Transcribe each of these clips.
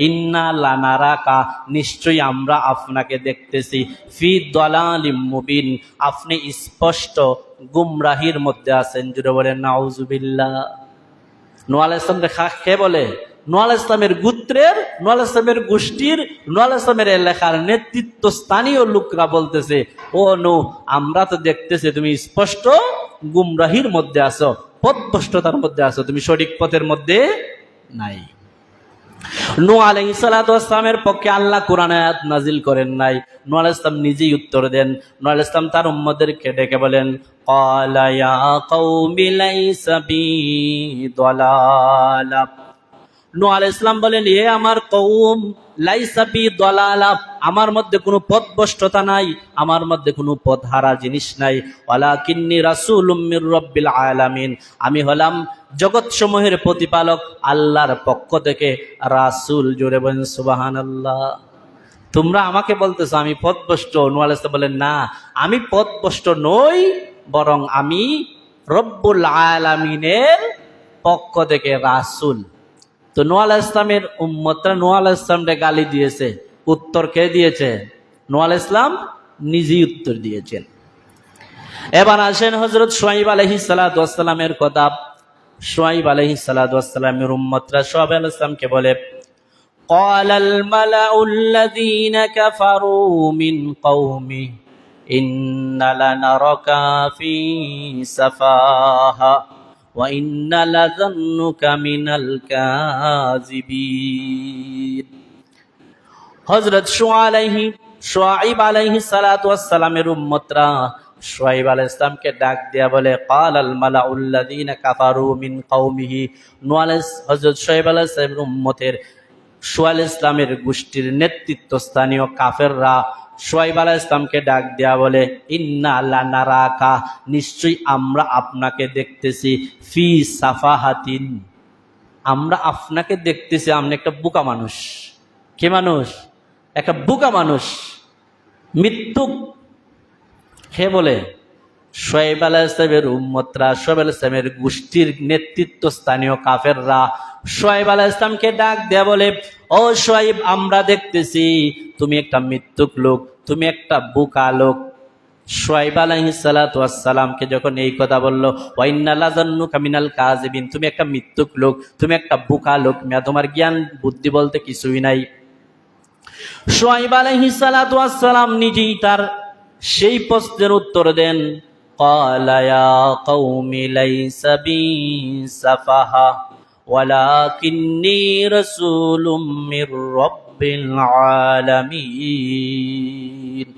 ইন্না লানারাকা, নিশ্চয়ই আমরা আপনাকে দেখতেছি, ফি দালালিম মুবিন, আপনি স্পষ্ট গুমরাহির মধ্যে আছেন। জুড়ে বলেন নাউজুবিল্লাহ। নূহ আলাইহিস সালাম কে বলে? নূহ আলাইহিস সালামের গোত্রের, নূহ আলাইহিস সালামের গোষ্ঠীর, নূহ আলাইহিস সালামের এলাকার নেতৃত্ব স্থানীয় লোকরা বলতেছে, ও নূহ, আমরা তো দেখতেছি তুমি স্পষ্ট গুমরাহির মধ্যে আছো, পথভ্রষ্টতার মধ্যে আছো, তুমি সঠিক পথের মধ্যে নাই। নূহ আলাইহিস সালাতু ওয়াস সালামের পক্ষে আল্লাহ কোরআন আয়াত নাজিল করেন নাই, নূহ আলাইহিস সালাম নিজেই উত্তর দেন। নূহ আলাইহিস সালাম তার উম্মতদেরকে ডেকে বলেন, ক্বালা ইয়া কওমি লাইসা বি দালালা। নূহ আলাইহিস সালাম বলেন, হে আমার কওম, লাইসা বি দালালা, আমার মধ্যে কোনো পথভ্রষ্টতা নাই, আমার মধ্যে কোনো পথহারা জিনিস নাই। ওয়ালাকিন্নী রাসূলুম মির রাব্বিল আলামিন, আমি হলাম জগৎ সমূহের প্রতিপালক আল্লাহর পক্ষ থেকে রাসূল। জোরে বলেন সুবহানাল্লাহ। তোমরা আমাকে বলতেছো আমি পথভ্রষ্ট। নূহ আলাইহিস সালাম বলেন, না, আমি পথভ্রষ্ট নই, বরং আমি রব্বুল আলামিনের পক্ষ থেকে রাসূল। তো নূহ আলাইহিস সালামের উম্মতরা নূহ আলাইহিস সালামকে গালি দিয়েছে, উত্তর কে দিয়েছে? নূহ আলাইহিস সালাম নিজেই উত্তর দিয়েছেন। এবার আসেন হযরত শুআয়ব আলাইহিস সালাতু ওয়াস সালামের কথা। শুআয়ব আলাইহিস সালাতু ওয়াস সালামের উম্মতরা শুআয়ব আলাইহিস সালামকে বলে, ক্বালাল মালাউল্লাযীনা কাফারু মিন কওমি ইন্না লানারাকা ফী সাফাহা ওয়া ইন্না লাযান্নুকা মিনাল কাযিবিন। হযরত শুআয়ব আলাইহিস সালাতু ওয়াস সালামের উম্মতরা শুআয়ব আলাইহিস সালামকে ডাক দিয়া বলে, ক্বালাল মালাউল্লাযীনা কাফারু মিন কওমিহি, হযরত শুআয়ব আলাইহিস সালামের উম্মতের শুআয়ব আলাইহিস সালামের গোষ্ঠীর নেতৃত্ব স্থানীয় কাফেররা শুআয়ব আলাইহিস সালামকে ডাক দিয়া বলে, ইন্না লানারাকা, নিশ্চয়ই আমরা আপনাকে দেখতেছি, ফি সাফাহাতিন, আমরা আপনাকে দেখতেছি, আপনি একটা বোকা মানুষ। কে মানুষ? একটা বোকা মানুষ, মিথ্যুক। কে বলে? শুআয়ব আলাইহিস সালামের উম্মতরা, শুআয়ব আলাইহিস সালামের গোষ্ঠীর নেতৃত্ব স্থানীয় কাফেররা শুআয়ব আলাইহিস সালামকে ডাক দেয়া বলে, ও শুআয়ব, আমরা দেখতেছি তুমি একটা মিথ্যুক লোক, তুমি একটা বোকা লোক। শুআয়ব আলাইহিস সালাতু ওয়াস সালামকে যখন এই কথা বলল, ওয়া ইন্না লাযান্নুকা মিনাল কাযিবিন, তুমি একটা মিথ্যুক লোক, তুমি একটা বোকা লোক, তোমার জ্ঞান বুদ্ধি বলতে কিছুই নাই। শুআয়ব আলাইহিস সালাতু ওয়াস সালাম নিজেই তার সেই প্রশ্নের উত্তর দেন, ক্বালা ইয়া কওমি লাইসা বি সাফাহা ওয়ালাকিন্নী রাসূলুম মির রাব্বিল আলামিন।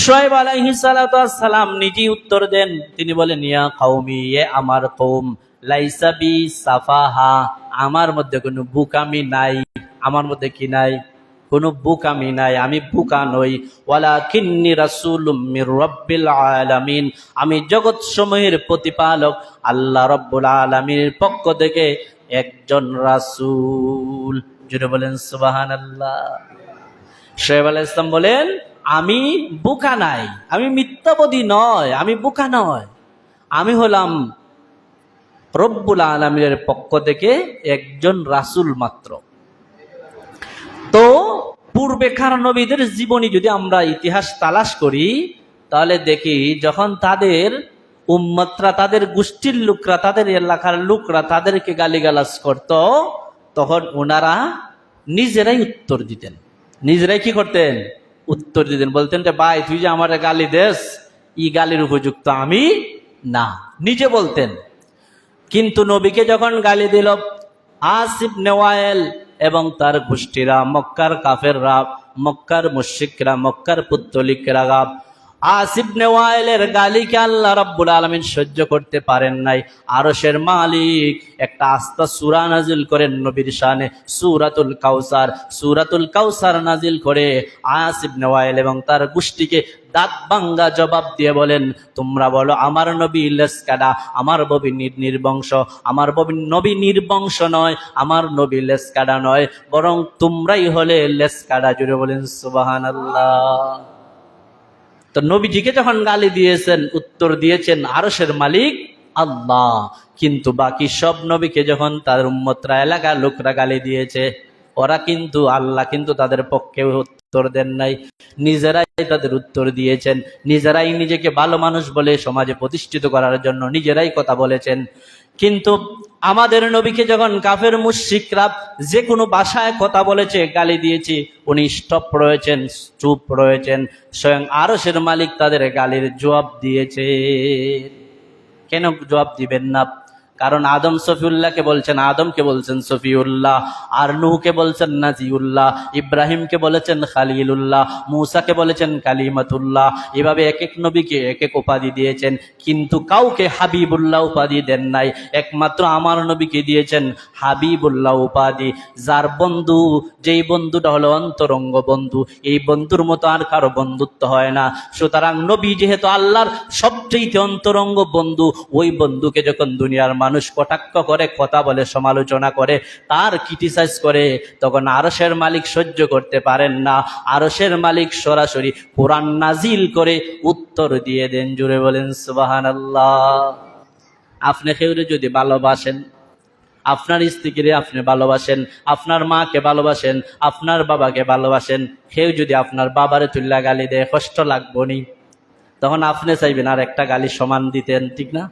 শুআয়ব আলাইহিস সালাতু ওয়াস সালাম নিজেই উত্তর দেন, তিনি বলেন, ইয়া কওমি, এ আমার কওম, লাইসা বি সাফাহা, আমার মধ্যে কোনো বোকামি নাই। আমার মধ্যে কি নাই? কোনো বোকামি নাই, আমি বোকা নই। ওয়ালাকিন্নী রাসূলুম মির রাব্বিল আলামিন, আমি জগৎ সমূহের প্রতিপালক আল্লাহ রব্বুল আলামিনের পক্ষ থেকে একজন রাসূল। জুড়ে বলেন সুবহানাল্লাহ। শুআয়ব আলাইহিস সালাম বলেন, আমি বোকা নাই, আমি মিথ্যাবাদী নয়, আমি বোকা নয়, আমি হলাম রব্বুল আলামিনের পক্ষ থেকে একজন রাসূল মাত্র। তো পূর্বেকার নবীদের জীবনী যদি আমরা ইতিহাস তালাশ করি, তাহলে দেখি যখন তাদের উম্মতরা, তাদের গোষ্ঠীর লোকরা, তাদের এলাকার লোকরা তাদেরকে গালিগালাজ করত, তখন ওনারা নিজেরাই উত্তর দিতেন। নিজেরাই কি করতেন? উত্তর দিতেন। বলতেন যে, ভাই তুই যে আমার গালি দেস, ই গালির উপযুক্ত আমি না, নিজে বলতেন। কিন্তু নবীকে যখন গালি দিল আস ইবনে ওয়াইল এবং তার গোষ্ঠীরা, মক্কার কাফেররা, মক্কার মুশরিকরা, মক্কার পুত্তলিকরা, আস ইবনে ওয়াইলের গালিকে আল্লাহ রাব্বুল আলামিন সহ্য করতে পারেন নাই। আরশের মালিক একটা আস্তা সূরা নাজিল করেন নবীর শানে, সূরাতুল কাউসার। সূরাতুল কাউসার নাজিল করে আস ইবনে ওয়াইল এবং তার গোষ্ঠীকে দাঁত ভাঙ্গা জবাব দিয়ে বলেন, তোমরা বলো আমার নবী লেসকাডা, আমার নবী নির্বংশ, আমার নবী নির্বংশ নয়, আমার নবী লেসকাডা নয়, বরং তোমরাই হলে লেসকাডা। জুড়ে বলেন সুবহানাল্লাহ। তো নবীজিকে যখন গালি দিয়েছেন, উত্তর দিয়েছেন আরশের মালিক আল্লাহ। কিন্তু বাকি সব নবীকে যখন তার উম্মতরা এলাকার লোকরা গালি দিয়েছে, ওরা কিন্তু আল্লাহ কিন্তু তাদের পক্ষে উত্তর দেন নাই, নিজেরাই তাদের উত্তর দিয়েছেন। নিজেরাই নিজেকে ভালো মানুষ বলে সমাজে প্রতিষ্ঠিত করার জন্য নিজেরাই কথা বলেছেন। কিন্তু আমাদের নবীকে যখন কাফের মুশরিকরা যে কোনো ভাষায় কথা বলেছে, গালি দিয়েছে, উনি স্টপ রয়েছেন, চুপ রয়েছেন। স্বয়ং আরশের মালিক তাদের গালির জবাব দিয়েছে। কেন জবাব দিবেন না? কারণ আদম সফিউল্লাহকে বলছেন, আদমকে বলছেন সফিউল্লাহ, আর নূহকে বলছেন নাজিউল্লাহ, ইব্রাহিমকে বলেছেন খালিলুল্লাহ, মূসাকে বলেছেন কালিমাতুল্লাহ। এভাবে এক এক নবীকে এক এক উপাধি দিয়েছেন, কিন্তু কাউকে হাবিবুল্লাহ উপাধি দেন নাই। একমাত্র আমার নবীকে দিয়েছেন হাবিবুল্লাহ উপাধি, যার বন্ধু, যেই বন্ধুটা হলো অন্তরঙ্গ বন্ধু। এই বন্ধুর মতো আর কারো বন্ধুত্ব হয় না। সুতরাং নবী যেহেতু আল্লাহর সবচেয়ে অন্তরঙ্গ বন্ধু, ওই বন্ধুকে যখন দুনিয়ার মানুষ কটাক্ষ করে, কথা বলে, সমালোচনা করে, তার ক্রিটিসাইজ করে, তখন আরশের মালিক সহ্য করতে পারেন না। আরশের মালিক সরাসরি কোরআন নাজিল করে উত্তর দিয়ে দেন। জুড়ে বলেন সুবহানাল্লাহ। আপনি কেউরে যদি ভালোবাসেন, আপনার স্ত্রীকে আপনি ভালোবাসেন, আপনার মাকে ভালোবাসেন, আপনার বাবাকে ভালোবাসেন, কেউ যদি আপনার বাবারে তুল্লা গালি দেয়, কষ্ট লাগবো নি? তখন আপনি চাইবেন আর একটা গালি সমান দিতেন, ঠিক না?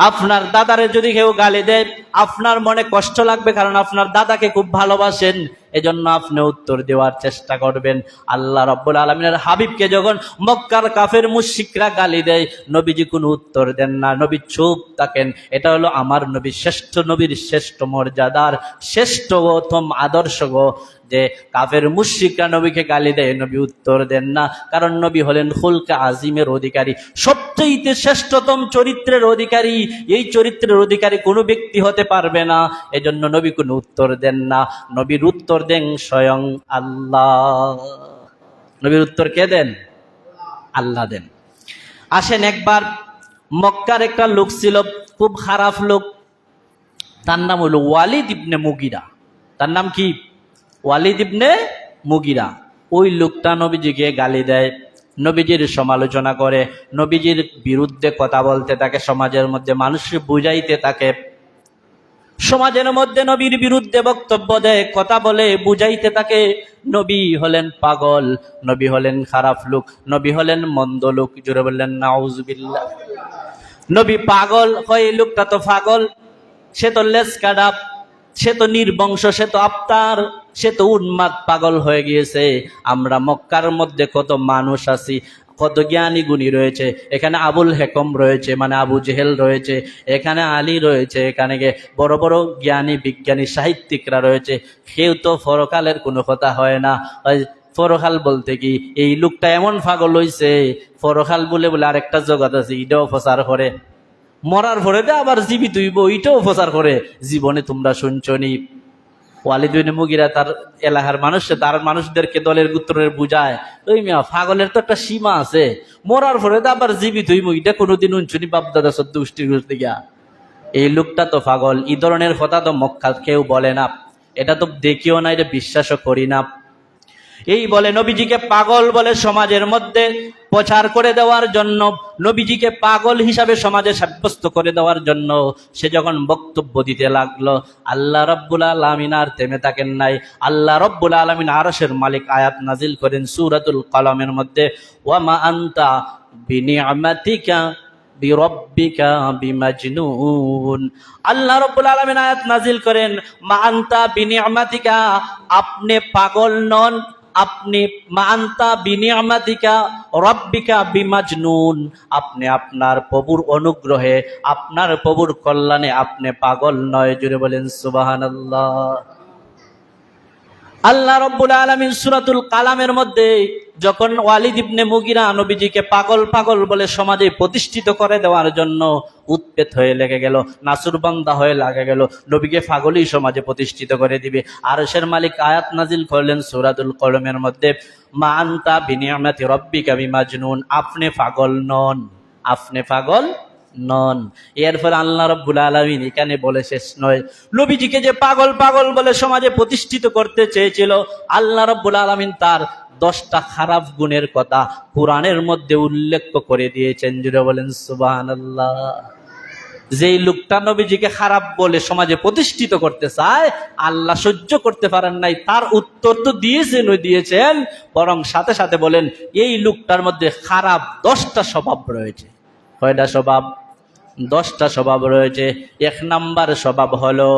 আপনার দাদারে যদি কেউ গালি দেয়, আপনার মনে কষ্ট লাগবে, কারণ আপনার দাদাকে খুব ভালোবাসেন, এজন্য আপনি উত্তর দেওয়ার চেষ্টা করবেন। আল্লাহ রাব্বুল আলামিনের হাবিবকে যখন মক্কার কাফের মুশরিকরা গালি দেয়, নবীজি কোনো উত্তর দেন না, নবী চুপ থাকেন। এটা হলো আমার নবী, শ্রেষ্ঠ নবীর শ্রেষ্ঠ মর্যাদার শ্রেষ্ঠ প্রথম আদর্শ গো, যে কাফের মুশরিকরা নবীকে গালি দেয়, নবী উত্তর দেন না। কারণ নবী হলেন খুলকে আজিমের অধিকারী, সবচেয়ে শ্রেষ্ঠতম চরিত্রের অধিকারী। এই চরিত্রের অধিকারী কোনো ব্যক্তি হতে পারবে না, এজন্য নবী কোনো উত্তর দেন না। নবীর উত্তর দেন স্বয়ং আল্লাহ। নবীর উত্তর কে দেন? আল্লাহ দেন। আসেন, একবার মক্কার একটা লোক ছিল, খুব খারাপ লোক। তার নাম হলো ওয়ালিদ ইবনে মুগিরা। তার নাম কি? ওয়ালিদ ইবনে মুগিরা। ওই লোকটা নবীজিকে গালি দেয়, নবীজির সমালোচনা করে, নবীজির বিরুদ্ধে কথা বলতে থাকে, সমাজের মধ্যে মানুষকে বুঝাইতে থাকে, সমাজের মধ্যে নবীর বিরুদ্ধে বক্তব্য দেয়, কথা বলে, বুঝাইতে থাকে। নবী হলেন পাগল, নবী হলেন খারাপ লোক, নবী হলেন মন্দ লোক। জোরে বললেন নাউজুবিল্লাহ। নবী পাগল হয়, এই লোকটা তো পাগল, সে তো লেজ কাটা, সে তো নির্বংশ, সে তো আফতার, সে তো উন্মাদ, পাগল হয়ে গিয়েছে। আমরা মক্কার মধ্যে কত মানুষ আছি, কত জ্ঞানী গুণী রয়েছে। এখানে আবুল হেকম রয়েছে, মানে আবু জেহেল রয়েছে, এখানে আলী রয়েছে, এখানে বড় বড় জ্ঞানী বিজ্ঞানী সাহিত্যিকরা রয়েছে। কেউ তো পরকালের কোনো কথা হয় না। পরকাল বলতে কি, এই লোকটা এমন পাগল হইছে, পরকাল বলে বলে আরেকটা জগৎ আছে, এটাও প্রচার করে। মরার পরে আবার জীবিত হইব, ওইটাও প্রচার করে। জীবনে তোমরা শুনছনি ওয়ালিদ ইবনে মুগিরা তার এলাকার মানুষে, তার মানুষদেরকে দলের গোত্রের বুঝায়, ওই মিয়া পাগলের তো একটা সীমা আছে, মরার পরে আবার জীবিত হইব, এটা কোনোদিন শুনছনি বাপ দাদা সদ্য গোষ্ঠী গিয়া। এই লোকটা তো পাগল। এই ধরনের কথা তো মক্কা কেউ বলে না, এটা তো দেখিও না, এটা বিশ্বাসও করি না। এই বলে নবীজিকে পাগল বলে সমাজের মধ্যে প্রচার করে দেওয়ার জন্য, নবীজিকে পাগল হিসাবে সমাজে সাব্যস্ত করে দেওয়ার জন্য সে যখন বক্তব্য দিতে লাগলো, আল্লাহ রাব্বুল আলামিন আর থেমে থাকেন নাই। আল্লাহ রাব্বুল আলামিন আরশের মালিক আয়াত নাজিল করেন সূরাতুল কলমের মধ্যে, ওয়া মা আনতা বিনিআমাতিকা বিরব্বিকা বিমাজনুন। আল্লাহ রাব্বুল আলামিন আয়াত নাজিল করেন, মা আনতা বিনিআমাতিকা, আপনি পাগল নন, আপনি মা আনতা বিনিআমাতিকা রাব্বিকা বিমাজনুন, আপনি আপনার প্রভুর অনুগ্রহে, আপনার প্রভুর কল্যাণে আপনি পাগল নয়। জুড়ে বলেন সুবহানাল্লাহ। আল্লাহ রাব্বুল আলামিন সূরাতুল কালামের মধ্যে যখন ওয়ালিদ ইবনে মুগিরা নবীজিকে পাগল পাগল বলে সমাজে প্রতিষ্ঠিত করে দেওয়ার জন্য উৎপেত হয়ে লেগে গেল, নাসুরবান্দা হয়ে লাগে গেল, নবীকে পাগলই সমাজে প্রতিষ্ঠিত করে দিবে, আরশের মালিক আয়াত নাজিল করলেন সূরাতুল কলমের মধ্যে, মা আনতা বিনিআমাতি রাব্বিকা বিমাজনুন, আপনি পাগল নন, আপনি পাগল নন। এরপর আল্লাহ রাব্বুল আলামিন এখানে বলে শেষ নয়, নবীজিকে যে পাগল পাগল বলে সমাজে প্রতিষ্ঠিত করতে চেয়েছিল, আল্লাহ রাব্বুল আলামিন তার 10টা খারাপ গুণের কথা কোরআনের মধ্যে উল্লেখ করে দিয়েছেন। জুড়ে বলেন সুবহানাল্লাহ। যেই লোকটা নবীজিকে খারাপ বলে সমাজে প্রতিষ্ঠিত করতে চায়, আল্লাহ সহ্য করতে পারেন নাই, তার উত্তর তো দিয়েছেন, বরং সাথে সাথে বলেন এই লোকটার মধ্যে খারাপ 10টা স্বভাব রয়েছে। কয়টা স্বভাব? 10টা স্বভাব রয়েছে। 1 নাম্বার স্বভাব হলো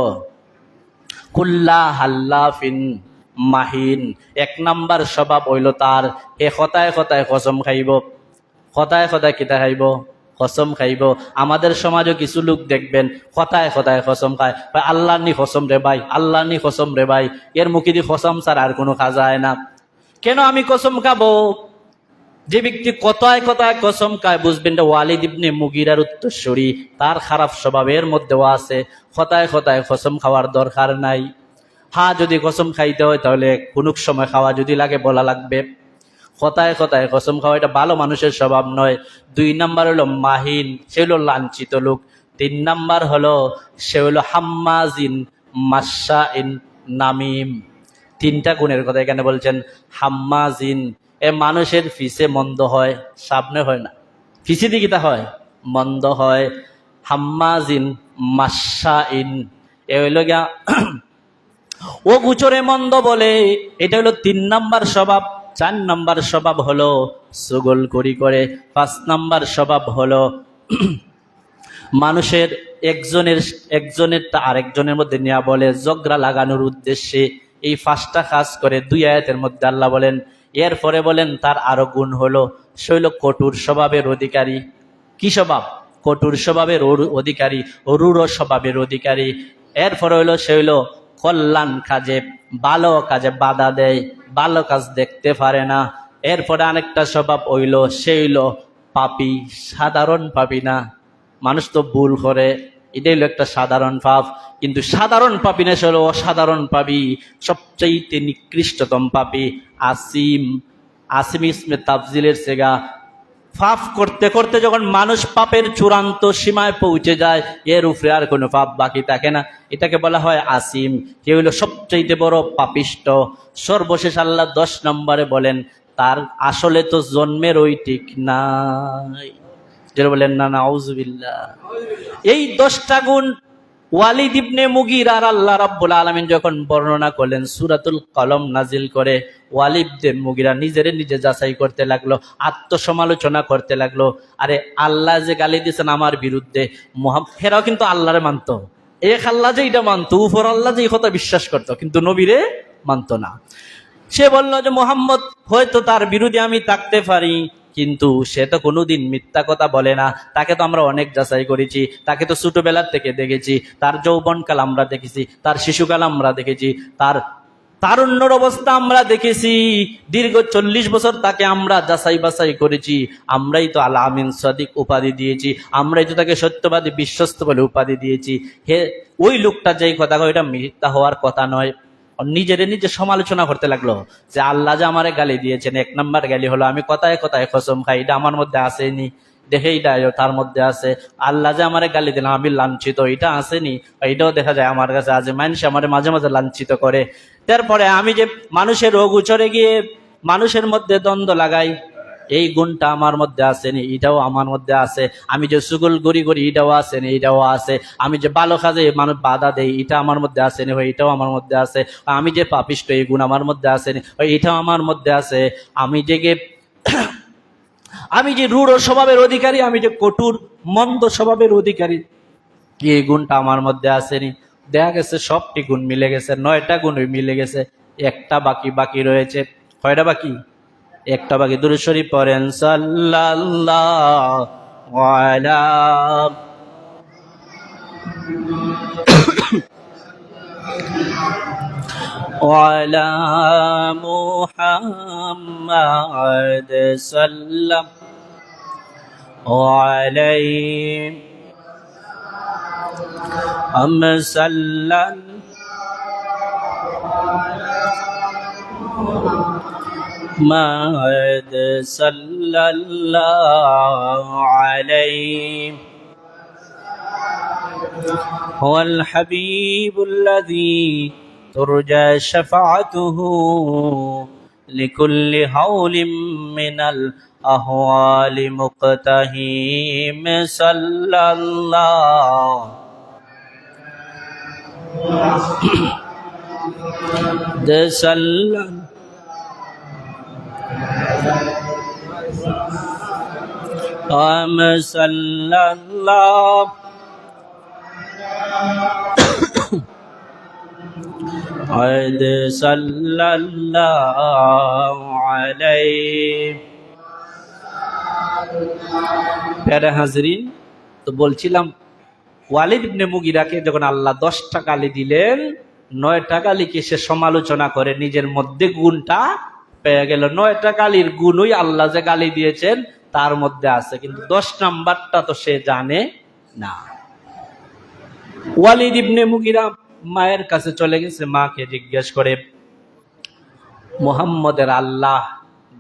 কুল্লা হাল্লাফিন মাহিন। 1 নাম্বার স্বভাব হইল তার কথায় কথায় কসম খাইব। কথায় কথায় কিতা খাইব? কসম খাইব। আমাদের সমাজও কিছু লোক দেখবেন কথায় কথায় কসম খায়, আল্লাহ নি কসম রে ভাই, আল্লাহ নি কসম রে ভাই, এর মুখে দিয়ে কসম ছাড়া আর কোনো কাজ হয় না। কেন আমি কসম খাবো? যে ব্যক্তি কথায় কথায় কসম খায়, বুঝবেন ওয়ালিদ ইবনে মুগিরার উত্তরসূরি, তার খারাপ স্বভাবের মধ্যেও আছে। কথায় কথায় কসম খাওয়ার দরকার নাই। হ্যাঁ, যদি কসম খাইতে হয় তাহলে কোনো সময় খাওয়া যদি লাগে বলা লাগবে। কথায় কথায় কসম খাওয়া এটা ভালো মানুষের স্বভাব নয়। 2 নাম্বার হলো মাহিন, সে হলো লাঞ্ছিত লোক। 3 নাম্বার হলো সে হলো হাম্মাজিন মাশাইন নামিম। 3টা গুণের কথা এখানে বলছেন। হাম্মাজিন, এ মানুষের ফিসে মন্দ হয়, সামনে হয় না, ফিসি দিকে তা হয়, মন্দ হয়। হাম্মাজিন মাশাইন, এ হইল গিয়া ও গুচরে মন্দ বলে, এটা হলো 3 নাম্বার স্বভাব। 4 নাম্বার স্বভাব হলো সুগলখড়ি করে। 5 নাম্বার স্বভাব হলো মানুষের একজনেরটা আরেকজনের মধ্যে নেওয়া বলে ঝগড়া লাগানোর উদ্দেশ্যে। এই 5টা কাজ করে 2 আয়াতের মধ্যে আল্লাহ বলেন। এরপরে বলেন তার আরো গুণ হলো সে হলো কটুর স্বভাবের অধিকারী। কি স্বভাব? কটুর স্বভাবের অধিকারী, রূঢ় স্বভাবের অধিকারী। এরপরে হইলো সে হইলো কল্যাণ কাজে, ভালো কাজে বাধা দেয়, ভালো কাজ দেখতে পারে না। এরপরে আরেকটা স্বভাব হইল সে হইল পাপী, সাধারণ পাপী না। মানুষ তো ভুল করে, এটাই হলো একটা সাধারণ পাপ, কিন্তু সাধারণ পাপী না, সে হলো অসাধারণ পাপী, সবচাইতে নিকৃষ্টতম পাপী। আসিম, আসিম ইসমে তাফজিলের সেগা। পাপ করতে করতে যখন মানুষ পাপের চূড়ান্ত সীমায় পৌঁছে যায়, এর উপরে আর কোনো পাপ বাকি থাকে না, এটাকে বলা হয় আসিম। সে হইল সবচাইতে বড় পাপিষ্ট। সর্বশেষ আল্লাহ 10 নম্বরে বলেন তার আসলে তো জন্মের ওই ঠিক নাই। যেটা বলেন না নাউজুবিল্লাহ। এই 10টা গুণ ওয়ালিদ ইবনে মুগিরা আর আল্লাহ রাব্বুল আলামিন যখন বর্ণনা করলেন, সূরাতুল কলম নাজিল করে, ওয়ালিদ ইবনে মুগিরা নিজে যাচাই করতে লাগলো, আত্মসমালোচনা করতে লাগলো। আরে আল্লাহ যে গালি দিয়েছেন আমার বিরুদ্ধে, হেরাও কিন্তু আল্লাহরে মানতো, এক আল্লাহ যে এটা মানতো, উপর আল্লাহ যে এই কথা বিশ্বাস করতো, কিন্তু নবীরে মানতো না। সে বলল যে মুহাম্মদ হয়তো তার বিরুদ্ধে আমি থাকতে পারি, কিন্তু সে তো কোনোদিন মিথ্যা কথা বলে না। তাকে তো আমরা অনেক যাচাই করেছি, তাকে তো ছোটবেলার থেকে দেখেছি, তার যৌবনকাল আমরা দেখেছি, তার শিশুকাল আমরা দেখেছি, তার তারুণ্যর অবস্থা আমরা দেখেছি, দীর্ঘ 40 বছর তাকে আমরা যাচাই বাছাই করেছি। আমরাই তো আল আমিন সাদিক উপাধি দিয়েছি, আমরাই তো তাকে সত্যবাদী বিশ্বস্ত বলে উপাধি দিয়েছি। হে ওই লোকটা যেই কথা কয় এটা মিথ্যা হওয়ার কথা নয়। নিজে সমালোচনা করতে লাগলো যে আল্লাহ যে আমারে গালি দিয়েছেন, 1 নাম্বার গালি হলো আমি কথায় কথায় কসম খাই, এটা আমার মধ্যে আসেনি, দেখে এটা তার মধ্যে আছে। আল্লাহ যে আমারে গালি দিলাম আমি লাঞ্ছিত, এটা আসেনি, এটাও দেখা যায় আমার কাছে আছে। মানুষ আমারে মাঝে মাঝে লাঞ্ছিত করে। তারপরে আমি যে মানুষের রোগ উচরে গিয়ে মানুষের মধ্যে দ্বন্দ্ব লাগাই, এই গুণটা আমার মধ্যে আসেনি, এটাও আমার মধ্যে আছে। আমি যে সুগুল গড়ি করি, এটাও আসেনি, এটাও আছে। আমি যে ভালো কাজে মানুষ বাধা দেই, এটা আমার মধ্যে আসেনি, এটাও আমার মধ্যে আছে। আমি যে পাপিষ্ট, এই গুণ আমার মধ্যে আসেনি, এটাও আমার মধ্যে আছে। আমি যে রূঢ় স্বভাবের অধিকারী, আমি যে কঠোর মন্দ স্বভাবের অধিকারী, এই গুণটা আমার মধ্যে আসেনি। দেখা গেছে সবটি গুণ মিলে গেছে, 9টা গুণ মিলে গেছে, একটা বাকি রয়েছে। কয়টা বাকি? একটা বাকি। দুরূদ শরীফ পড়েন, সাল্লাল্লাহু আলা ওয়ালা মুহাম্মাদ সাল্লাল্লাহু আলাইহি আমসাল্লান محمد صلى الله عليه هو الحبيب الذي ترجى شفاعته লিকুল্লি হাউলিম মিনাল আহওয়ালি মুকতাহিম সাল্লাল্লাহু সাল্লাল্লাহু প্যারা হাজরিন, তো বলছিলাম ওয়ালিদ ইবনে মুগিরাকে যখন আল্লাহ 10টা গালি দিলেন, 9টা গালিকে সে সমালোচনা করে নিজের মধ্যে গুণটা পেয়ে গেল। 9টা গালির গুণই আল্লাহ যে গালি দিয়েছেন তার মধ্যে আছে, কিন্তু 10 নাম্বারটা তো সে জানে না। ওয়ালিদ ইবনে মুগিরা মায়ের কাছে চলে গেছে, মাকে জিজ্ঞেস করে মুহাম্মদের আল্লাহ,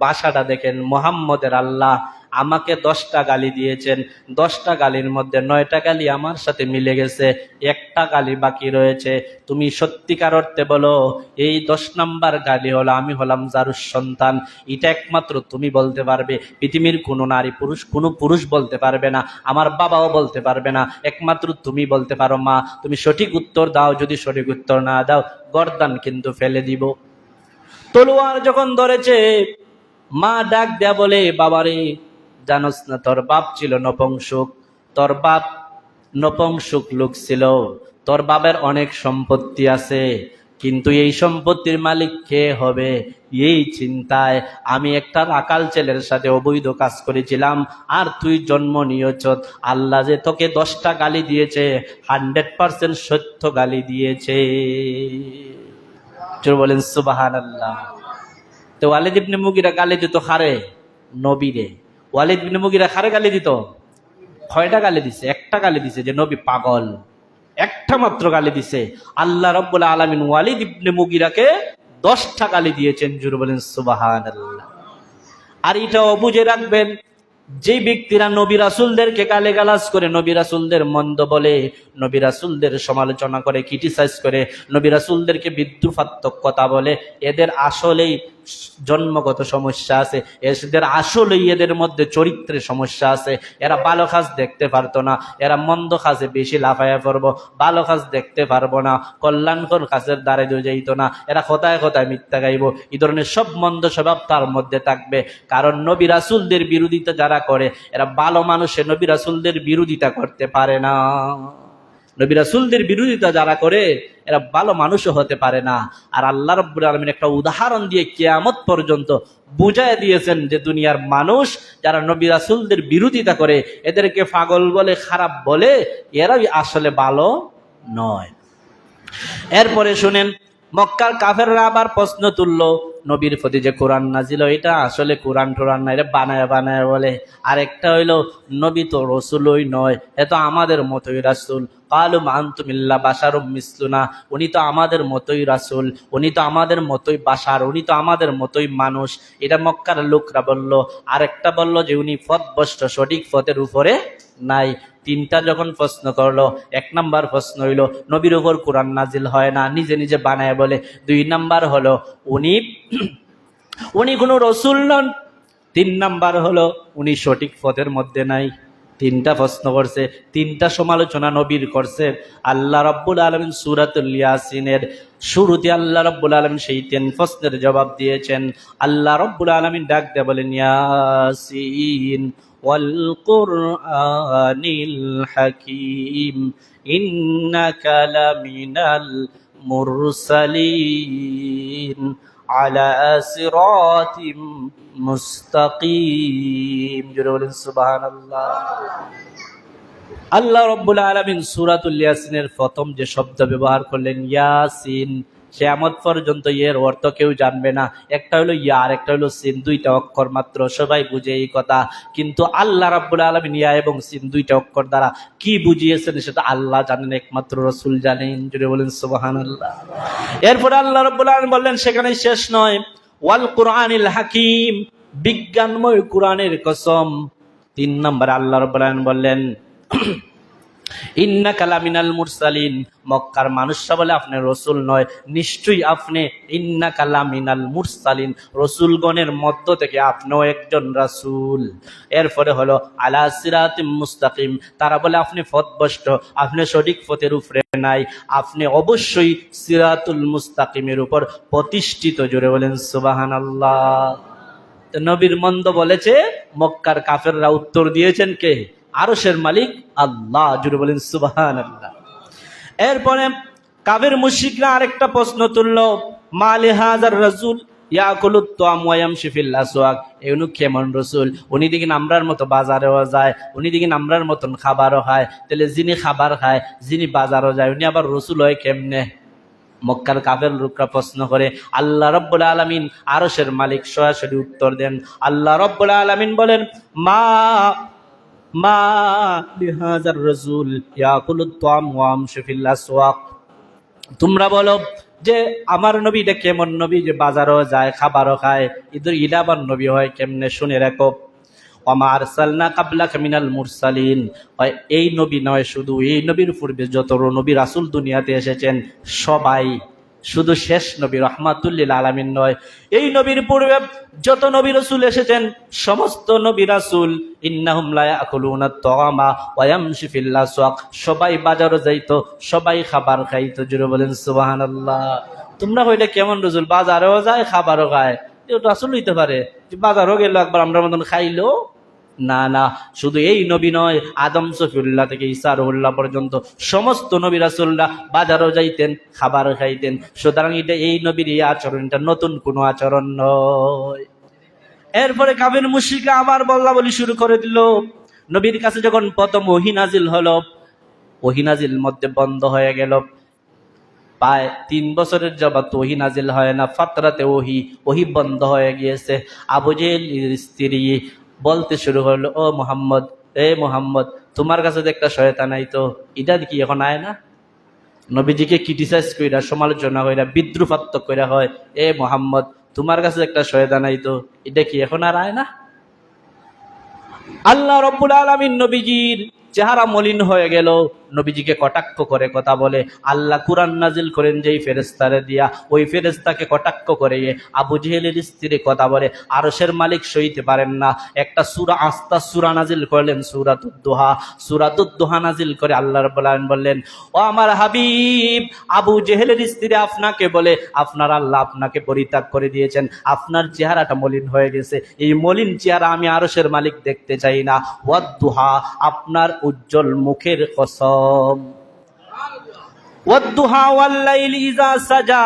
ভাষাটা দেখেন, মুহাম্মদের আল্লাহ আমাকে 10টা গালি দিয়েছেন, 10টা গালির মধ্যে 9টা গালি আমার সাথে মিলে গেছে, একটা গালি বাকি রয়েছে। তুমি সত্যিকার অর্থে বলো এই 10 নাম্বার গালি হলো আমি হলাম জারুর সন্তান, এটা একমাত্র তুমি বলতে পারবে, পৃথিবীর কোনো নারী পুরুষ কোনো পুরুষ বলতে পারবে না, আমার বাবাও বলতে পারবে না, একমাত্র তুমি বলতে পারো। মা তুমি সঠিক উত্তর দাও, যদি সঠিক উত্তর না দাও গর্দান কিন্তু ফেলে দিব। তলোয়ার যখন ধরেছে, মা ডাক দেয়া বলে বাবারে জানোস না তোর বাপ ছিল নপুংসক, তোর বাপ নপুংসক লোক ছিল, তোর বাবার অনেক সম্পত্তি আছে, কিন্তু এই সম্পত্তির মালিক কে হবে এই চিন্তায় আমি একটা রাকাল ছেলের সাথে অবৈধ কাজ করেছিলাম, আর তুই জন্ম নিয়েছ। আল্লাহ যে তোকে 10টা গালি দিয়েছে 100% সত্য গালি দিয়েছে। বলেন সুবহানাল্লাহ। তো ওয়ালিদ ইবনে মুগিরা গালি দিত খারে নবীরে, ওয়ালিদ ইবনে মুগিরা খারে গালি দিত, কয়টা গালি দিছে? একটা গালি দিছে যে নবী পাগল, একটা মাত্র গালি দিছে। আল্লাহ রাব্বুল আলামিন ওয়ালিদ ইবনে মুগিরাকে 10টা গালি দিয়েছেন। জোরে বলেন সুবহানাল্লাহ। আর এটাও বুঝে রাখবেন, যে ব্যক্তিরা নবী রাসূলদেরকে গালিগালাজ করে, নবী রাসূলদের মন্দ বলে, নবী রাসূলদের সমালোচনা করে, ক্রিটিসাইজ করে, নবী রাসূলদেরকে বিদ্রুপাত্মক কথা বলে, এদের আসলেই জন্মগত সমস্যা আছে, এদের আসলেই এদের মধ্যে চরিত্রের সমস্যা আছে। এরা ভালো কাজ দেখতে পারতো না, এরা মন্দ কাজে বেশি লাফাইয়া পড়বো, ভালো কাজ দেখতে পারবো না, কল্যাণকর কাজের দ্বারে যাইতো না, এরা কথায় কথায় মিথ্যা গাইব, এই ধরনের সব মন্দ স্বভাব তার মধ্যে থাকবে। কারণ নবী রাসূলদের বিরোধিতা যারা করে এরা ভালো মানুষে নবী রাসূলদের বিরোধিতা করতে পারে না। নবী রাসূলদের বিরোধিতা যারা করে এরা ভালো মানুষও হতে পারে না। আর আল্লাহ রাব্বুল আলামিন একটা উদাহরণ দিয়ে কিয়ামত পর্যন্ত বুঝায় দিয়েছেন যে দুনিয়ার মানুষ যারা নবী রাসূলদের বিরোধিতা করে, এদেরকে পাগল বলে, খারাপ বলে, এরাই আসলে ভালো নয়। এরপরে শুনেন, মক্কার কাফেররা আবার প্রশ্ন তুললো নবীর প্রতি যে কোরআন নাজিল, এটা আসলে কোরআন টোরান না, এটা বানায় বানায় বলে। আরেকটা হইলো নবী তো রসুলই নয়, এ তো আমাদের মতোই রাসূল। কালু আনতুম ইল্লা বাশারুম মিসলুনা, উনি তো আমাদের মতোই রাসূল, উনি তো আমাদের মতোই বাশার, উনি তো আমাদের মতোই মানুষ, এটা মক্কার লোকরা বলল। আরেকটা বলল যে উনি পথভ্রষ্ট, সঠিক পথের উপরে নাই। তিনটা যখন প্রশ্ন করলো, 1 নাম্বার প্রশ্ন হইল নবীর উপর কোরআন নাজিল হয় না, নিজে নিজে বানায় বলে। 2 নাম্বার হলো উনি কোনো রসুল নন। 3 নাম্বার হলো উনি সঠিক পথের মধ্যে নাই। 3টা প্রশ্ন করছে, 3টা সমালোচনা নবীর করছে। আল্লাহ রাব্বুল আলামিন সূরাতুল ইয়াসিনের শুরুতে আল্লাহ রাব্বুল আলামিন সেই 3 প্রশ্নের জবাব দিয়েছেন। আল্লাহ রাব্বুল আলামিন ডাক দিয়ে বলেন, ইয়াসিন ওয়াল কুরআনিল হাকীম ইন্নাকা লামিনাল মুরসালিন আলা সিরাতিম মুস্তাকিম। জোরে বলেন সুবহানাল্লাহ। আল্লাহ রাব্বুল আলামিন সূরাতুল ইয়াসিনের প্রথম যে শব্দ ব্যবহার করলেন ইয়াসিন, কিয়ামত পর্যন্ত এর অর্থ কেউ জানবে না। একটা হলো ইয়া আর একটা হলো সিন, 2টা অক্ষর মাত্র, সবাই বুঝে এই কথা। কিন্তু আল্লাহ রাব্বুল আলামিন ইয়া এবং সিন 2টা অক্ষর দ্বারা কি বুঝিয়েছেন সেটা আল্লাহ জানেন, একমাত্র রাসূল জানেন। জোরে বলেন সুবহানাল্লাহ। এরপর আল্লাহ রাব্বুল আলামিন বললেন সেখানে শেষ নয়, ওয়াল কুরআনিল হাকীম, বিজ্ঞানময় কোরআনের কসম। 3 নম্বরে আল্লাহ রাব্বুল আলামিন বললেন ইন্নাকা লামিনাল মুরসালিন, মক্কার মানুষরা বলে আপনি রসুল নয়, নিশ্চয়ই আপনি ইন্নাকা লামিনাল মুরসালিন, রসুলগণের মধ্য থেকে আপনিও একজন রাসূল। এরপরে হলো আলা সিরাতিম মুস্তাকিম, তারা বলে আপনি পথভ্রষ্ট, আপনি সঠিক পথের উপরে নাই, আপনি অবশ্যই সিরাতুল মুস্তাকিমের উপর প্রতিষ্ঠিত। জোরে বলেন সুবহানাল্লাহ। তো নবীর মন্দ বলেছে, মক্কার কাফেররা উত্তর দিয়েছেন কে? আরশের মালিক আল্লাহ। জুড়ে বলেন সুবহানাল্লাহ। এরপরে কাফের মুশরিকরা আরেকটা প্রশ্ন তুলল, মা লিহাযার রাসূল ইয়াকুলুত তাআম ওয়া ইয়ামশি ফিল আসওয়াক, এউনু কেমন রাসূল? উনি দেখেন আমরার মতো বাজারেও যায়, উনি দেখেন আমরার মতন খাবারও খায়, তাহলে যিনি খাবার খায়, যিনি বাজারও যায়, উনি আবার রাসূল হয় কেমনে? মক্কার কাফের লোকরা প্রশ্ন করে। আল্লাহ রাব্বুল আলামিন আরশের মালিক সরাসরি উত্তর দেন। আল্লাহ রাব্বুল আলামিন বলেন, মা মা লিহাযার রাসূল ইয়াকুলুত তাআম ওয়া ইয়ামশি ফিল আসওয়াক, তোমরা বলো যে আমার নবী এটা কেমন নবী যে বাজারও যায় খাবারও খায়, ইদা আবার নবী হয় কেমনে? শুনে রাখো, ওয়ামা আরসালনা কাবলাকা মিনাল মুরসালিন, এই নবী নয়, শুধু এই নবীর পূর্বে যত নবী রাসূল দুনিয়াতে এসেছেন সবাই, শুধু শেষ নবী রাহমাতুল লিল আলামিন নয়, এই নবীর পূর্বে যত নবী রাসূল এসেছেন সমস্ত নবী রাসূল ইন্নাহুম লা ইয়াকুলুনা তাআমা ওয়া ইয়ামশি ফিল আসওয়াক, সবাই বাজারে যাইতো, সবাই খাবার খাইতো। জুড়ে বলেন সুবহানাল্লাহ। তোমরা কইলে কেমন রাসূল? বাজারেও যায় খাবারও খায়, এটা রাসূল হইতে পারে যে বাজারও গেল একবার আমরা মতন খাইলো? না না, শুধু এই নবী নয়, আদম সফিউল্লাহ থেকে ঈসা রুহুল্লাহ পর্যন্ত সমস্ত নবী রাসূলরা বাজারও যাইতেন, খাবার খাইতেন। সুতরাং এটা এই নবীর এই আচরণটা নতুন কোনো আচরণ নয়। এরপরে কাফের মুশরিকরা আবার বলা বলি শুরু করে দিল। নবীর কাছে যখন প্রথম ওহী নাজিল হলো, ওহী নাজিল মধ্যে বন্ধ হয়ে গেল, প্রায় 3 বছরের যাবত ওহী নাজিল হয় না, ফাতরাতে ওহী বন্ধ হয়ে গিয়েছে। আবু জেহেলের স্ত্রী বলতে শুরু করলো, ও মুহাম্মদ, এ মুহাম্মদ, তোমার কাছে তো একটা শয়তান আইতো, এটা কি এখন আয় না? নবীজিকে ক্রিটিসাইজ কইরা, সমালোচনা কইরা, বিদ্রুপাত্মক কইরা হয়, এ মুহাম্মদ, তোমার কাছে একটা শয়তান আইতো, এটা কি এখন আর আয় না? আল্লাহ রাব্বুল আলামিন নবীজির চেহারা মলিন হয়ে গেল, নবীজিকে কটাক্ষ করে কথা বলে। আল্লাহ কুরআন নাজিল করেন যেই ফেরেশতারে দিয়া, ওই ফেরেশতাকে কটাক্ষ করে আবু জেহেলের স্ত্রী কথা বলে। আরশের মালিক সইতে পারেন না, একটা সূরা, আস্তা সূরা নাজিল করলেন, সূরাতুদ দুহা। সূরাতুদ দুহা নাজিল করে আল্লাহ রাব্বুল আলামিন বললেন, ও আমার হাবিব, আবু জেহেলের স্ত্রী আপনাকে বলে আপনার আল্লাহ আপনাকে পরিত্যাগ করে দিয়েছেন, আপনার চেহারাটা মলিন হয়ে গেছে, এই মলিন চেহারা আমি আরশের মালিক দেখতে চাই না। ওয়াদ দুহা, আপনার উজ্জ্বল মুখের কসম। ওয়াদ-দুহা ওয়াল-লাইলি ইযা সাজা,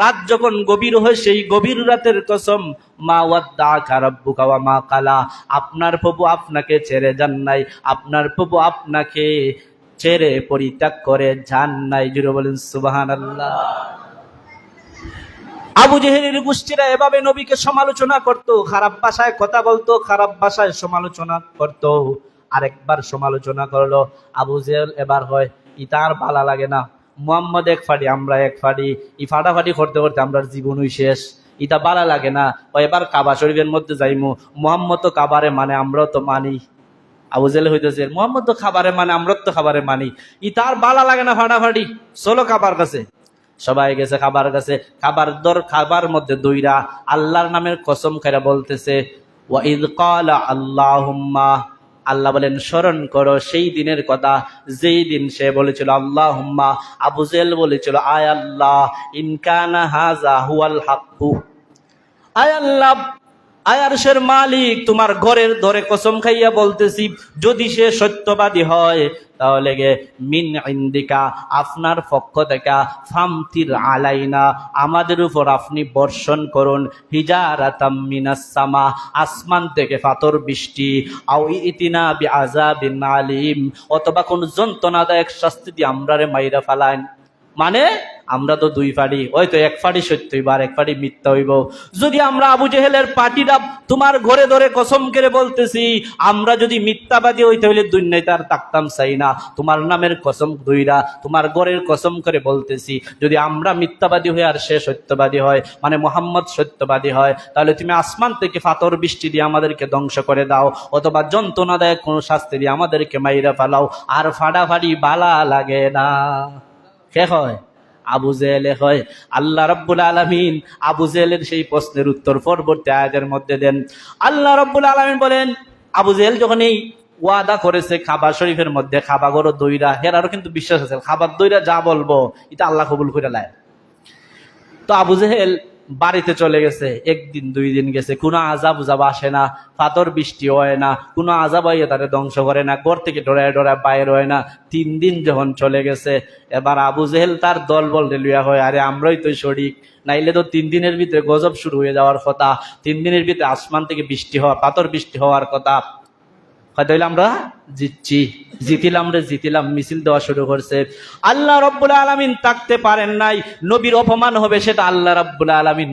রাত যখন গভীর হয় সেই গভীর রাতের কসম। মা ওয়াদ্দাআকা রাব্বুকা ওয়া মা কালা, আপনার প্রভু আপনাকে ছেড়ে যান নাই, আপনার প্রভু আপনাকে ছেড়ে পরিত্যাগ করে যান নাই। জুড়ে বলেন সুবহানাল্লাহ। আবু জেহেলের গোষ্ঠীরা এভাবে নবীকে সমালোচনা করত, খারাপ ভাষায় কথা বলতো, খারাপ ভাষায় সমালোচনা করত। আরেকবার সমালোচনা করলো আবু জেহেল, এবার হয় ইতার ভালো লাগে না, মুহাম্মদ এক ফাড়ি আমরা এক ফাড়ি, ই ফাটাফাটি করতে করতে আমরা জীবনই শেষ, ইটা ভালো লাগে না, ও এবার কাবা শরীফের মধ্যে যাইমু, মুহাম্মদ তো কাবারে মানে আমরাও তো মানি। আবু জেহেল হইতেছে, মুহাম্মদ তো খাবারে মানে আমরা তো খাবারে মানি, ইতার ভালো লাগে না, ফাটাফাটি চলো কাবার কাছে। সবাই গেছে খাবার কাছে, খাবার মধ্যে দুইরা আল্লাহর নামের কসম খাইরা বলতেছে, ওয়া ইয ক্বালা আল্লাহুম্মা, আল্লাহ বলেন স্মরণ করো সেই দিনের কথা যেই দিন সে বলেছিল আল্লাহুম্মা, আবু জেহেল বলেছিল, আয় আল্লাহ, ইন কানা হাযা হুয়াল হাক্কু, আয় আল্লাহ, আয় আরশের মালিক, তোমার ঘরের ধরে কসম খাইয়া বলতেছি, যদি সে সত্যবাদী হয় তাহলে গে মিন ইন্দিকা, আপনার পক্ষ থেকে, ফামতির আলাইনা, আমাদের উপর আপনি বর্ষণ করুন, হিজারাতাম মিনাস সামা, আসমান থেকে পাথর বৃষ্টি, আও ইতিনা বিআযাবিন আলিম, অথবা কোন যন্ত্রণাদায়ক শাস্তি দিয়ে আমরারে মাইরা ফালাইন। মানে আমরা তো দুই ফাড়ি, হয়তো এক ফাড়ি সত্য হইব আর এক ফাড়ি মিথ্যা হইব। যদি আমরা আবু জেহেলের পার্টিরা তোমার ঘরে ধরে কসম করে বলতেছি, আমরা যদি মিথ্যাবাদী হইতে হইলে দুনিয়ায় তার তাকতাম চাই না। তোমার নামের কসম ধইরা তোমার ঘরের কসম করে বলতেছি, যদি আমরা মিথ্যাবাদী হই আর সে সত্যবাদী হয়, মানে মোহাম্মদ সত্যবাদী হয়, তাহলে তুমি আসমান থেকে ফাতর বৃষ্টি দিয়ে আমাদেরকে ধ্বংস করে দাও, অথবা যন্ত্রণা দেয় কোনো শাস্তি দিয়ে আমাদেরকে মাইরা ফেলাও, আর ফাড়াফাড়ি বালা লাগে না। কে হয়? আবু জেহেলে হয়। আল্লাহ রাব্বুল আলামিন আবু জেহেলের সেই প্রশ্নের উত্তর পরবর্তী আয়াতের মধ্যে দেন। আল্লাহ রাব্বুল আলামিন বলেন, আবু জেহেল যখন এই ওয়াদা করেছে কাবা শরীফের মধ্যে, কাবা গরো দইরা, হেরারও কিন্তু বিশ্বাস আছে খাবার দইরা যা বলবো এটা আল্লাহ কবুল করে নেয়। তো আবু জেহেল বাড়িতে চলে গেছে, একদিন দুই দিন গেছে, কোনো আজাব উজাব আসে না, পাথর বৃষ্টি হয় না, কোনো আজাব আইয়া তারে ধ্বংস করে না, ঘর থেকে ডরায় ডরায় বাইর হয় না। 3 দিন যখন চলে গেছে, এবার আবু জেহেল তার দল বল লইয়া হয়, আরে আমরাই তো শরিক, নাইলে তো 3 দিনের ভিতরে গজব শুরু হয়ে যাওয়ার কথা, 3 দিনের ভিতরে আসমান থেকে বৃষ্টি হওয়া, পাথর বৃষ্টি হওয়ার কথা। হয়তো আমরা জিতিলাম, মিছিল দেওয়া শুরু করছে। আল্লাহ রাব্বুল আলামিন তাকতে পারেন নাই, নবীর অপমান হবে সেটা আল্লাহ রাব্বুল আলামিন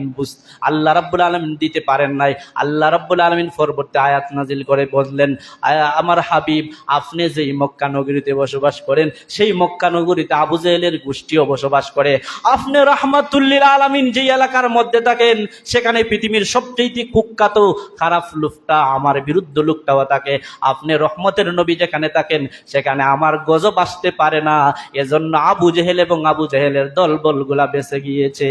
দিতে পারেন নাই। আল্লাহ রাব্বুল আলামিন পরবর্তী আয়াত নাজিল করে বললেন, আমার হাবিব, আপনি যেই মক্কা নগরীতে বসবাস করেন, সেই মক্কা নগরীতে আবু জেহেলের গোষ্ঠীও বসবাস করে। আপনি রাহমাতুল লিল আলামিন যেই এলাকার মধ্যে থাকেন, সেখানে পৃথিবীর সবচেয়ে কুখ্যাত খারাপ লোকটা, আমার বিরুদ্ধ লোকটাও থাকে। আপনি রহমতের নবী যেখানে থাকেন, সেখানে আমার গজব আসতে পারে না। এজন্য আবু জেহেল এবং আবু জেহেলের দলবলগুলা বেঁচে গিয়েছে।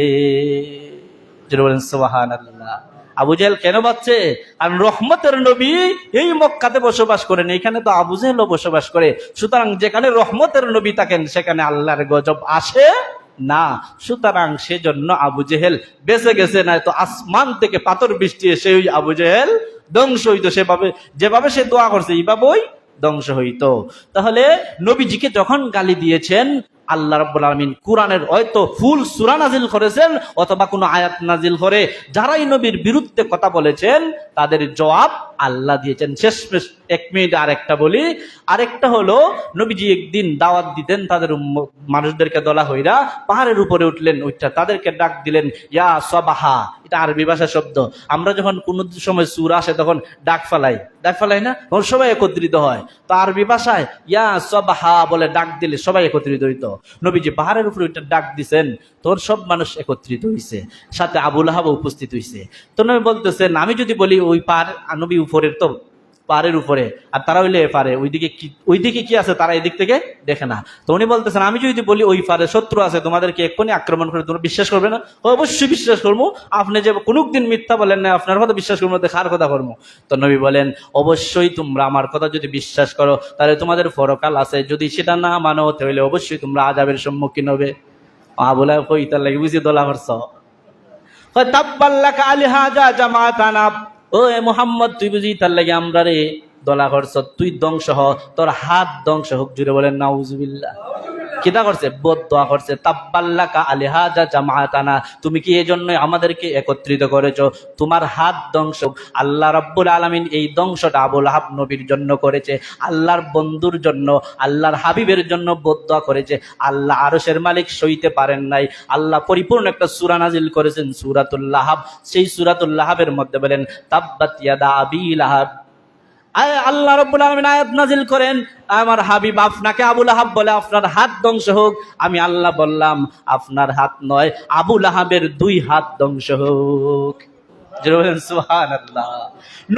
সুবহানাল্লাহ। আবু জেহেল কেন বাঁচছে? আর রহমতের নবী এই মক্কাতে বসবাস করেন, এখানে তো আবু জেহেলও বসবাস করে। সুতরাং যেখানে রহমতের নবী থাকেন, সেখানে আল্লাহর গজব আসে না। সুতরাং সেজন্য আবু জেহেল বেঁচে গেছে, না তো আসমান থেকে পাথর বৃষ্টি এসে ওই আবু জেহেল ধ্বংস হইতো। সেভাবে যেভাবে সে দোয়া করছে, এইভাবেই ধ্বংস হইতো। তাহলে নবীজিকে যখন গালি দিয়েছেন, আল্লাহ রাব্বুল আলামিন কোরআনের হয়তো ফুল সূরা নাজিল করেছেন, অথবা কোনো আয়াত নাজিল করে যারাই নবীর বিরুদ্ধে কথা বলেছেন তাদের জবাব আল্লাহ দিয়েছেন। শেষমেশ 1 মিনিট আরেকটা বলি। আরেকটা হলো, নবীজি একদিন দাওয়াত দিতেন তাদের মানুষদেরকে, দলা হইরা পাহাড়ের উপরে উঠলেন, উঠা তাদেরকে ডাক দিলেন, ইয়া সাবাহা। এটা আরবি ভাষা শব্দ। আমরা যখন কোনো সময় সূরা আসে তখন ডাক ফালাই না, তখন সবাই একত্রিত হয়। তো আরবি ভাষায় ইয়া সাবাহা বলে ডাক দিলে সবাই একত্রিত হইতো। নবীজি পাহাড়ের উপরে ওইটা ডাক দিছেন, তোর সব মানুষ একত্রিত হইছে, সাথে আবু লাহাব উপস্থিত হইছে। তো নবী বলতেছেন, আমি যদি বলি ওই নবী উপরের, তো পাহাড়ের উপরে, আর তারা হইলে পারে ওইদিকে কি আছে তারা এদিক থেকে দেখে না। তো উনি বলতেছেন, আমি যদি বলি ওই পারে শত্রু আছে, তোমাদেরকে এক্ষুনি আক্রমণ করে, তোমরা বিশ্বাস করবে না? অবশ্যই বিশ্বাস করবো। আপনি যে কোনদিন মিথ্যা বলেন না, আপনার কথা বিশ্বাস করবো, কার কথা করবো? তো নবী বলেন, অবশ্যই তোমরা আমার কথা যদি বিশ্বাস করো, তাহলে তোমাদের পরকাল আছে, যদি সেটা না মানো তাহলে অবশ্যই তোমরা আযাবের সম্মুখীন হবে। বলে কই তার লাগে বুঝি দোলা করছ। তাব্বাল্লাকা আলিহাজা জামাতানা, ও মুহাম্মদ, তুই বুঝি তার লাগে আমরা রে দলা করছ, তুই ধ্বংস হ, তোর হাত ধ্বংস হোক। জুড়ে বলেন নাউজুবিল্লাহ। কিতা করছে? বদদোয়া করছে। তাব্বাল্লাকা আলিহাজা জামাতানা, তুমি কি এই জন্য আমাদেরকে একত্রিত করেছো? তোমার হাত ধ্বংস হোক। আল্লাহ রাব্বুল আলামিন এই ধ্বংসটা আবু লাহাব নবীর জন্য করেছে, আল্লাহর বন্ধুর জন্য, আল্লাহর হাবিবের জন্য বদদোয়া করেছে। আল্লাহ আরশের মালিক সইতে পারেন নাই। আল্লাহ পরিপূর্ণ একটা সূরা নাজিল করেছেন, সূরাতুল লাহাব। সেই সূরাতুল লাহাবের মধ্যে বলেন, তাব্বাত ইয়াদা আবি লাহাব। আল্লাহ রাব্বুল আলামিন আয়াত নাজিল করেন, আমার হাবিব আপনাকে আবু লাহাব বলে আপনার হাত ধ্বংস হোক। আমি আল্লাহ বললাম, আপনার হাত নয়, আবু লাহাবের 2 হাত ধ্বংস হোক। সুবহানাল্লাহ।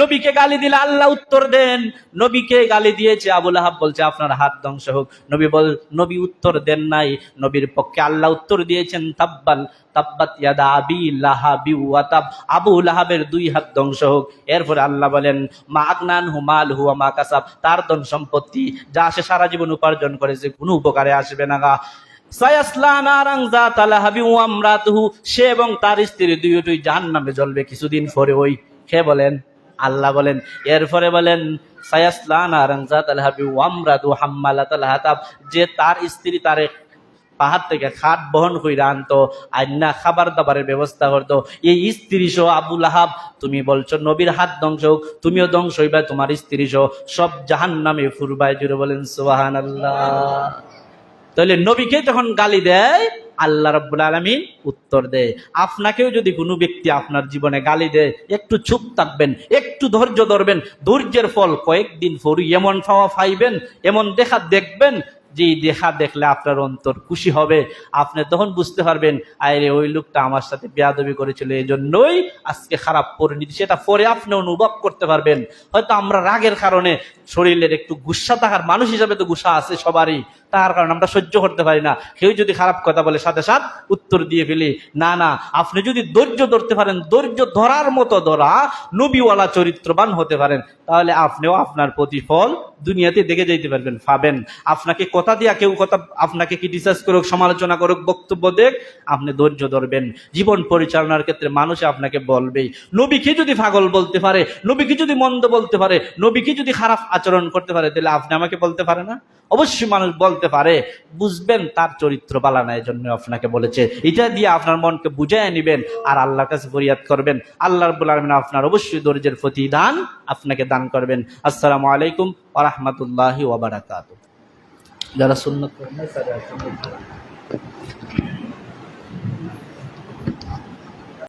নবীকে গালি দিলে আল্লাহ উত্তর দেন। নবীকে গালি দিয়েছে, আবু লাহাব বলছে আপনার হাত ধ্বংস হোক। নবী উত্তর দেন নাই, নবীর পক্ষে আল্লাহ উত্তর দিয়েছেন, তাব্বাত ইয়াদা আবি লাহাবি ওয়া তাব, আবু লাহাবের 2 হাত ধ্বংস হোক। এরপরে আল্লাহ বলেন, মা আগনানহু মালহু ওয়া মা কাসাব, তার ধন সম্পত্তি যা সে সারা জীবন উপার্জন করেছে কোনো উপকারে আসবে না। সায়াসলা নারান যাতা লাহাবি ওয়া আমরাতুহু, সে এবং তার স্ত্রী দুইজনই জাহান্নামে জ্বলবে কিছুদিন পরে। ওই কে বলেন? আল্লাহ বলেন। এরপরে বলেন, সায়াসলা নারান যাতা লাহাবি ওয়া আমরাতুহু হাম্মালাতাল হাতাব, যে তার স্ত্রী তারে পাহাড় থেকে খাট বহন কইরা আনতো, আইনা খাবার দাবারের ব্যবস্থা করতো। এই স্ত্রী সহ আবু লাহাব, তুমি বলছো নবীর হাত ধ্বংস হোক, তুমিও ধ্বংস হইবা, তোমার স্ত্রী সহ সব জাহান্নামে ফুরবাই। জুড়ে বলেন সুবহানাল্লাহ। তাহলে নবীকে যখন গালি দেয়, আল্লাহ রাব্বুল আলামিন উত্তর দেয়। আপনাকেও যদি কোনো ব্যক্তি আপনার জীবনে গালি দেয়, একটু চুপ থাকবেন, একটু ধৈর্য ধরবেন। ধৈর্যের ফল কয়েকদিন পরই এমন পাওয়া পাইবেন, এমন দেখা দেখবেন, যে দেখা দেখলে আপনার অন্তর খুশি হবে। আপনি তখন বুঝতে পারবেন, আরে ওই লোকটা আমার সাথে বেয়াদবি করেছিল, এই জন্যই আজকে খারাপ পরিণতি। সেটা পরে আপনি অনুভব করতে পারবেন। হয়তো আমরা রাগের কারণে শরীরের একটু গুসা থাকার মানুষ হিসাবে তো গুসা আছে সবারই, তার কারণে আমরা সহ্য করতে পারি না। কেউ যদি খারাপ কথা বলে সাথে সাথে উত্তর দিয়ে ফেলি। না না, আপনি যদি ধৈর্য ধরতে পারেন, ধৈর্য ধরার মতো ধরা, নবীওয়ালা চরিত্রবান হতে পারেন, তাহলে আপনিও আপনার প্রতিফল দুনিয়াতে দেখে যেতে পারবেন, পাবেন। আপনাকে কথা দিয়া কেউ কথা আপনাকে ক্রিটিসাইজ করুক, সমালোচনা করুক, বক্তব্য দেখ, আপনি ধৈর্য ধরবেন। জীবন পরিচালনার ক্ষেত্রে মানুষে আপনাকে বলবেই। নবীকে যদি পাগল বলতে পারে, নবীকে যদি মন্দ বলতে পারে, নবীকে যদি খারাপ আচরণ করতে পারে, তাহলে আপনি আমাকে বলতে পারে না? অবশ্যই মানুষ বলতে পারে। বুঝবেন তার চরিত্র বালা না, এই জন্য আপনাকে বলেছে। এটা দিয়ে আপনার মনকে বুঝাইয়া নিবেন আর আল্লাহর কাছে ফরিয়াদ করবেন। আল্লাহ রাব্বুল আলামিন আপনার অবশ্যই ধৈর্যের প্রতিদান আপনাকে দান করবেন। আসসালামু আলাইকুম ওয়া রাহমাতুল্লাহি ওয়া বারাকাতুহু। যারা সুন্নাত